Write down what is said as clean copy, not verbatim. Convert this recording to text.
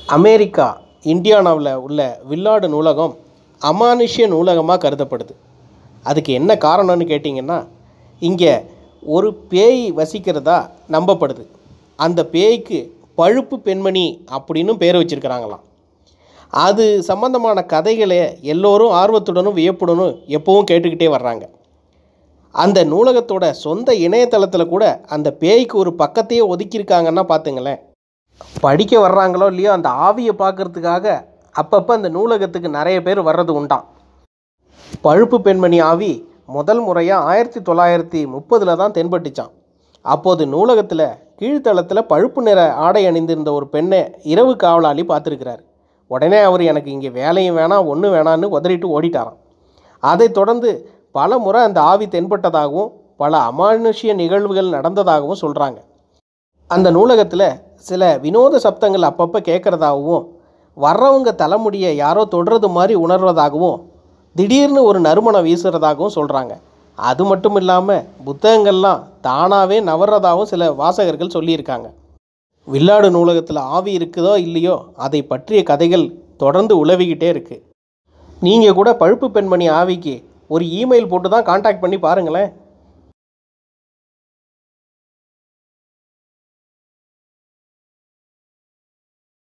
America இந்தியானாவில் உள்ள வில்லாடு நூலகம் அமானுஷ்ய நூலகமாக கருதப்படுது. அதுக்கு என்ன காரணம்னு கேட்டிங்கன்னா, இங்கே ஒரு பேய் வசிக்கிறதா நம்பப்படுது. அந்த பேய்க்கு பழுப்பு பெண்மணி அப்படின்னு பேர் வச்சுருக்கிறாங்களாம். அது சம்பந்தமான கதைகளை எல்லோரும் ஆர்வத்துடனும் வியப்புடனும் எப்பவும் கேட்டுக்கிட்டே வர்றாங்க. அந்த நூலகத்தோட சொந்த இணையதளத்தில் கூட அந்த பேய்க்கு ஒரு பக்கத்தையே ஒதுக்கியிருக்காங்கன்னா பார்த்துங்களேன். படிக்க வர்றாங்களோ இல்லையோ, அந்த ஆவியை பார்க்குறதுக்காக அப்பப்போ அந்த நூலகத்துக்கு நிறைய பேர் வர்றது உண்டாம். பழுப்பு பெண்மணி ஆவி முதல் முறையாக 1930 தான் தென்பட்டுச்சான். அப்போது நூலகத்தில் கீழ்த்தளத்தில் பழுப்பு நிற ஆடை அணிந்திருந்த ஒரு பெண்ணை இரவு காவலாளி பார்த்துருக்கிறார். உடனே அவர் எனக்கு இங்கே வேலையும் வேணாம் ஒன்றும் வேணான்னு உதறிட்டு ஓடிட்டாராம். அதைத் தொடர்ந்து பல முறை அந்த ஆவி தென்பட்டதாகவும் பல அமானுஷ்ய நிகழ்வுகள் நடந்ததாகவும் சொல்கிறாங்க. அந்த நூலகத்தில் சில வினோத சப்தங்கள் அப்பப்போ கேட்குறதாகவும், வர்றவங்க தலைமுடியை யாரோ தொடுறது மாதிரி உணர்வதாகவும், திடீர்னு ஒரு நறுமணம் வீசுகிறதாகவும் சொல்கிறாங்க. அது மட்டும் இல்லாமல் புத்தகங்கள்லாம் தானாகவே நவர்றதாகவும் சில வாசகர்கள் சொல்லியிருக்காங்க. வில்லாடு நூலகத்தில் ஆவி இருக்குதோ இல்லையோ, அதை பற்றிய கதைகள் தொடர்ந்து உலவிக்கிட்டே இருக்குது. நீங்கள் கூட பழுப்பு பெண்மணி ஆவிக்கு ஒரு இமெயில் போட்டு தான் காண்டாக்ட் பண்ணி பாருங்களேன்.